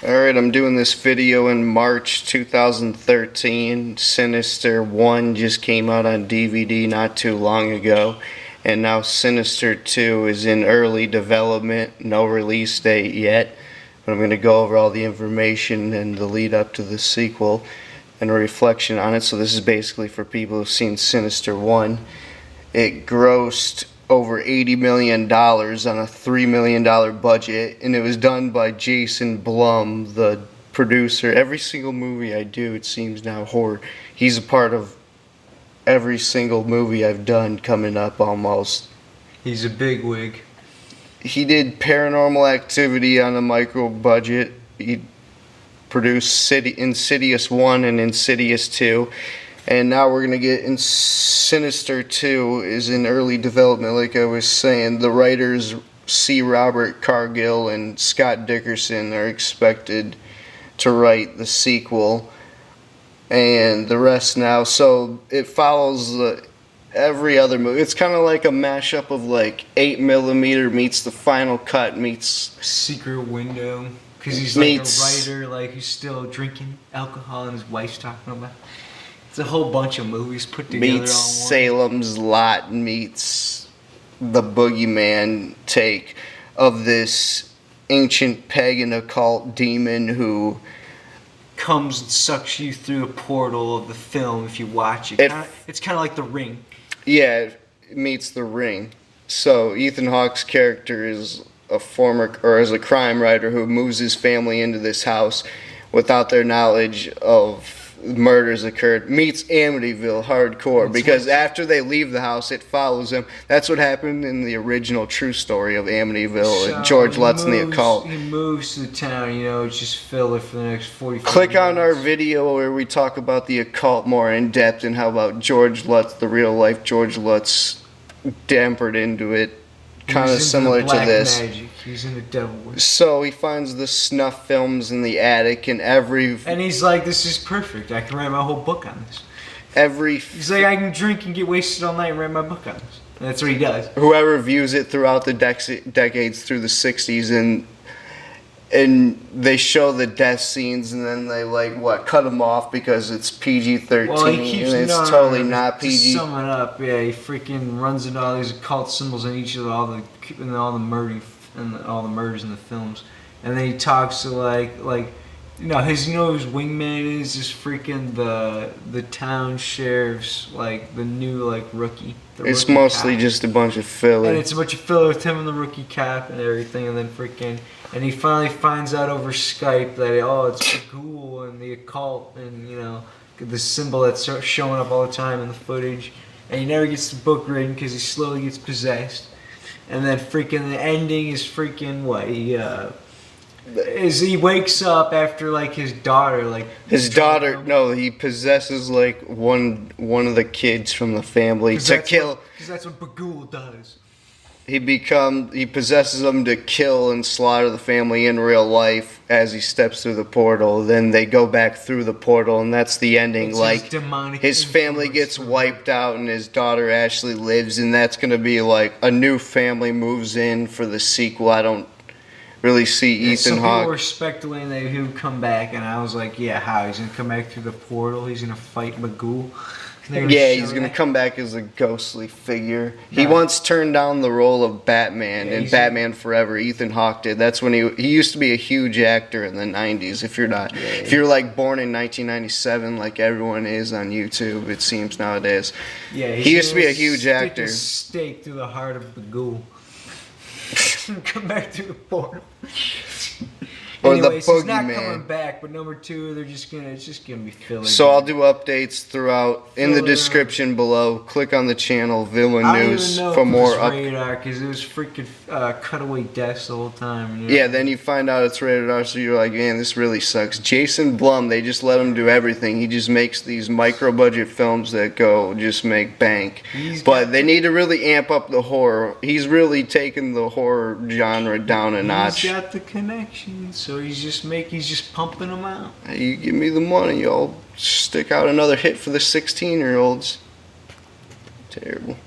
Alright, I'm doing this video in March 2013. Sinister 1 just came out on DVD not too long ago. And now Sinister 2 is in early development, no release date yet. But I'm going to go over all the information and the lead up to the sequel and a reflection on it. So this is basically for people who've seen Sinister 1. It grossed over $80 million on a $3 million budget, and it was done by Jason Blum, the producer. Every single movie I do, it seems now, horror. He's a part of every single movie I've done coming up almost. He's a bigwig. He did Paranormal Activity on a micro budget. He produced Insidious 1 and Insidious 2. And now we're going to get in Sinister 2 is in early development, like I was saying. The writers C. Robert Cargil and Scott Derrickson are expected to write the sequel. And the rest now. So it follows every other movie. It's kind of like a mashup of like 8mm meets The Final Cut meets Secret Window. Because he's like a writer, like he's still drinking alcohol and his wife's talking about. It's a whole bunch of movies put together meets all in one. Salem's Lot meets the boogeyman take of this ancient pagan occult demon who comes and sucks you through a portal of the film if you watch it. It's kind of like The Ring. Yeah, it meets The Ring. So Ethan Hawke's character is is a crime writer who moves his family into this house without their knowledge of murders occurred. Meets Amityville hardcore, because after they leave the house it follows them. That's what happened in the original true story of Amityville and George Lutz and the occult. He moves to the town, it's just filler for the next 45 Click minutes. on our video where we talk about the occult more in depth and how about George Lutz, the real life George Lutz, dampered into it, kind of similar to this. Magic. He's in the devil. So he finds the snuff films in the attic and and he's like, this is perfect. I can write my whole book on this. He's like, I can drink and get wasted all night and write my book on this. And that's what he does. Whoever views it throughout the decades through the 60s and they show the death scenes and then they cut them off because it's PG-13 and it's totally not PG. To sum it up, yeah, he freaking runs into all these occult symbols in each of all the murders in the films, and then he talks to his wingman is just freaking the town sheriff's the new rookie. It's mostly cop. Just a bunch of filler. And it's a bunch of filler with him and the rookie cop and everything, and then and he finally finds out over Skype that it's the ghoul and the occult and the symbol that's showing up all the time in the footage, and he never gets the book written because he slowly gets possessed. And then the ending is what he wakes up after his daughter he possesses one of the kids from the family to kill, because that's what Bagul does. He possesses them to kill and slaughter the family in real life as he steps through the portal. Then they go back through the portal, and that's the ending. His family gets wiped out, and his daughter Ashley lives, and that's going to be a new family moves in for the sequel. I don't really see Ethan Hawke. Some people were speculating that he would come back, and I was like, yeah, how? He's going to come back through the portal? He's going to fight Bagul? Yeah, he's going to come back as a ghostly figure. No. He once turned down the role of Batman in Batman Forever. Ethan Hawke did. That's when he used to be a huge actor in the 90s. If you're born in 1997 like everyone is on YouTube, it seems nowadays. Yeah, he used to be a huge actor. A stake through the heart of the ghoul. Come back through the portal. Anyways, he's not coming back, but number 2, it's just gonna be filler. So I'll do updates throughout in the description below. Click on the channel VillainNews for more updates. Because it was freaking cutaway deaths the whole time. Yeah, then you find out it's rated R, so you're like, man, this really sucks. Jason Blum, they just let him do everything. He just makes these micro-budget films that just make bank. But they need to really amp up the horror. He's really taken the horror genre down a notch. He's got the connections. So he's just pumping them out. Hey, you give me the money, I'll stick out another hit for the 16-year-olds. Terrible.